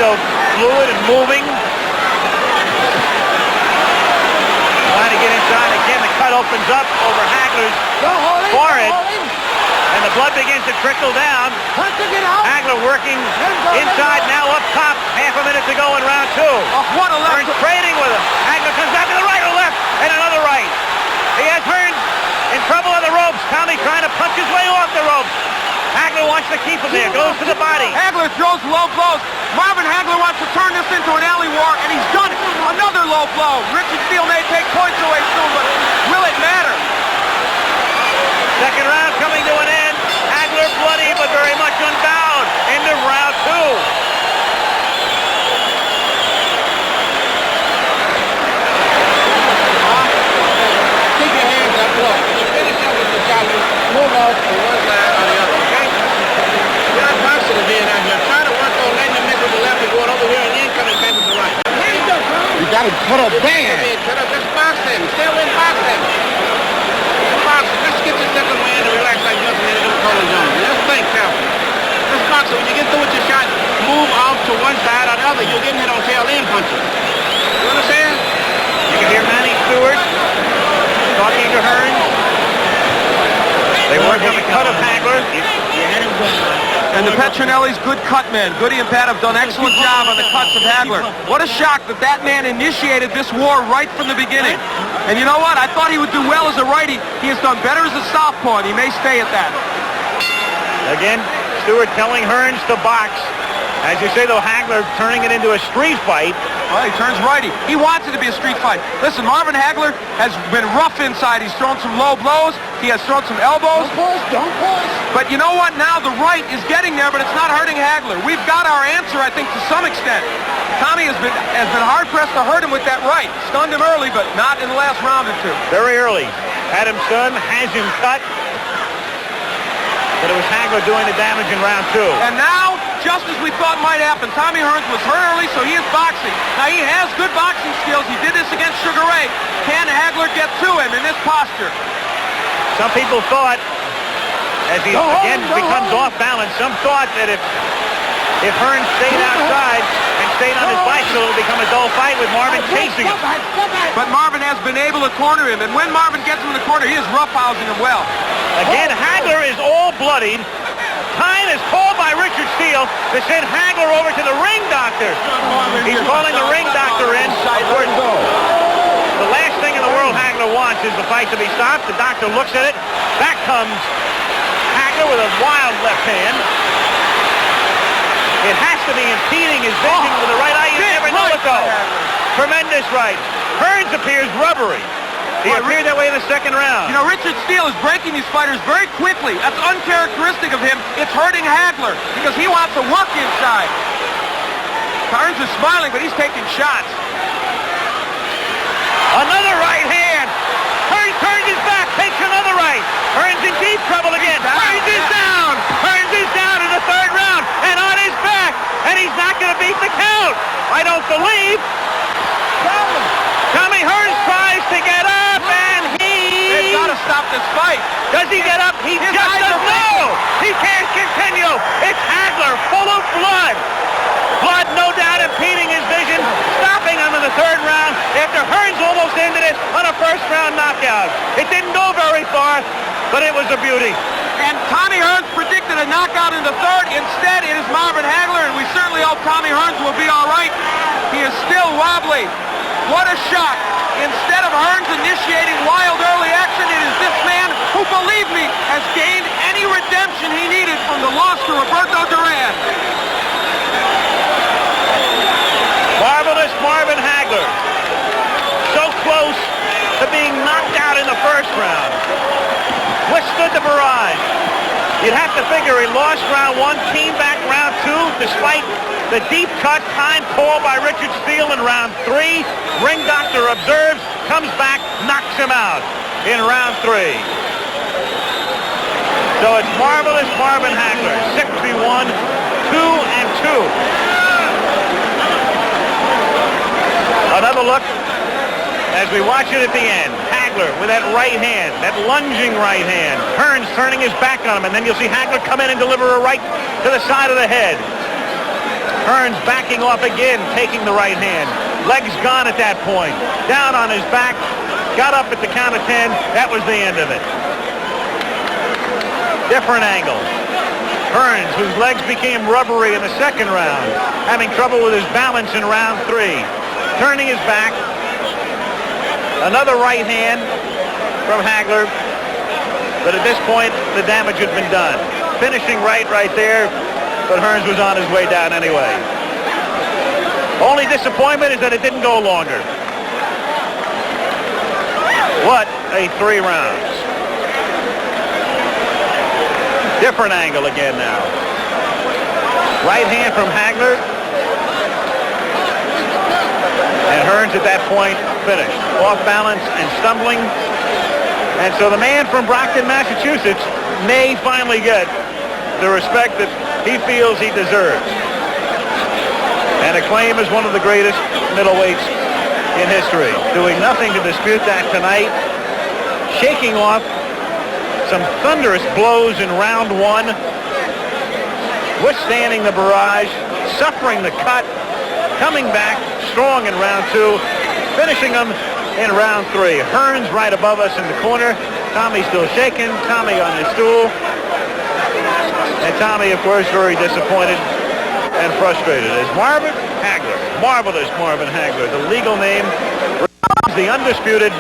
still fluid and moving. Trying to get inside. Again, the cut opens up over Hagler's forehead. And the blood begins to trickle down. Hagler working inside, now up top. Half a minute to go in round 2. What a left. Hearns trading with him. Hagler comes back to the right or left, and another right. He has Hearns in trouble on the ropes. Tommy trying to punch his way off the ropes. Hagler wants to keep him there. Goes to the body. Hagler throws low blows. Marvin Hagler wants to turn this into an alley war, and he's done it. Another low blow. Richard Steele may take points away soon, but will it matter? Second round coming to an end. Hagler bloody, but very much unbound. Into round 2. Keep your hands up. Look, finish up with the jogging. Move off to one side or the other, okay? You're not boxing again out here. Try to work on letting him miss with the left and going over here and then coming back with the right. You got to put up bad. Cut up. Just box him. Stay away and box him. Let's get your second win and relax like nothing in the color zone. Just think carefully. Just box it. When you get through with your shot, move off to one side or the other. You're getting hit on tail end punches. You understand? You can hear Manny Stewart talking to Hearns. They work on the cut of Hagler. And the Petronelli's good cut men. Goody and Pat have done an excellent job on the cuts of Hagler. What a shock that that man initiated this war right from the beginning. And you know what? I thought he would do well as a righty. He has done better as a southpaw, and he may stay at that. Again, Stewart telling Hearns to box. As you say, though, Hagler turning it into a street fight. Well, he turns righty. He wants it to be a street fight. Listen, Marvin Hagler has been rough inside. He's thrown some low blows. He has thrown some elbows. Don't push. But you know what? Now the right is getting there, but it's not hurting Hagler. We've got our answer, I think, to some extent. Tommy has been hard-pressed to hurt him with that right. Stunned him early, but not in the last round or two. Very early. Had him stunned, has him cut. But it was Hagler doing the damage in round 2. And now, just as we thought might happen, Tommy Hearns was hurt early, so he is boxing. Now, he has good boxing skills. He did this against Sugar Ray. Can Hagler get to him in this posture? Some people thought, as he again becomes off balance, some thought that if Hearns stayed outside and stayed on his bicycle, it would become a dull fight with Marvin chasing him. But Marvin has been able to corner him, and when Marvin gets him in the corner, he is roughhousing him well. Again, Hagler is all bloodied. Time is called by Richard Steele to send Hagler over to the ring doctor. He's calling the ring doctor in. The last thing in the world Hagler wants is the fight to be stopped. The doctor looks at it. Back comes Hagler with a wild left hand. It has to be impeding his vision with the right eye. You never know it, though. Tremendous right. Hearns appears rubbery. He appeared that way in the second round. You know, Richard Steele is breaking these fighters very quickly. That's uncharacteristic of him. It's hurting Hagler because he wants to work inside. Hearns is smiling, but he's taking shots. Another right hand. Hearns turns his back, takes another right. Hearns in deep trouble again. Hearns is down. Hearns is down in the third round and on his back. And he's not going to beat the count. I don't believe. Tommy Hearns tries to get up, and They've got to stop this fight. Does he get up? He just doesn't know. He can't continue. It's Hagler, full of blood. Blood, no doubt, impeding his vision, stopping him in the third round after Hearns almost ended it on a first-round knockout. It didn't go very far, but it was a beauty. And Tommy Hearns predicted a knockout in the third. Instead, it is Marvin Hagler, and we certainly hope Tommy Hearns will be all right. He is still wobbly. What a shock. Instead of Hearns initiating wild early action, it is this man who, believe me, has gained any redemption he needed from the loss to Roberto Duran. Marvelous Marvin Hagler. So close to being knocked out in the first round. Withstood the barrage. You'd have to figure he lost round 1, came back round 2, despite the deep cut time called by Richard Steele in round 3. Ring doctor observes, comes back, knocks him out in round 3. So it's marvelous Marvin Hagler, 61, 2-2. Another look as we watch it at the end. Hagler with that right hand, that lunging right hand. Hearns turning his back on him, and then you'll see Hagler come in and deliver a right to the side of the head. Hearns backing off again, taking the right hand. Legs gone at that point. Down on his back. Got up at the count of 10. That was the end of it. Different angle. Hearns, whose legs became rubbery in the second round, having trouble with his balance in round 3. Turning his back. Another right hand from Hagler. But at this point, the damage had been done. Finishing right there, but Hearns was on his way down anyway. Only disappointment is that it didn't go longer. What a 3 rounds. Different angle again now. Right hand from Hagler. And Hearns at that point finished. Off balance and stumbling. And so the man from Brockton, Massachusetts may finally get the respect that he feels he deserves. And acclaim as one of the greatest middleweights in history. Doing nothing to dispute that tonight. Shaking off some thunderous blows in round 1. Withstanding the barrage. Suffering the cut. Coming back strong in round 2. Finishing them in round 3. Hearns right above us in the corner. Tommy still shaking. Tommy on his stool. And Tommy, of course, very disappointed and frustrated. As Marvin Hagler, marvelous Marvin Hagler, the legal name, the undisputed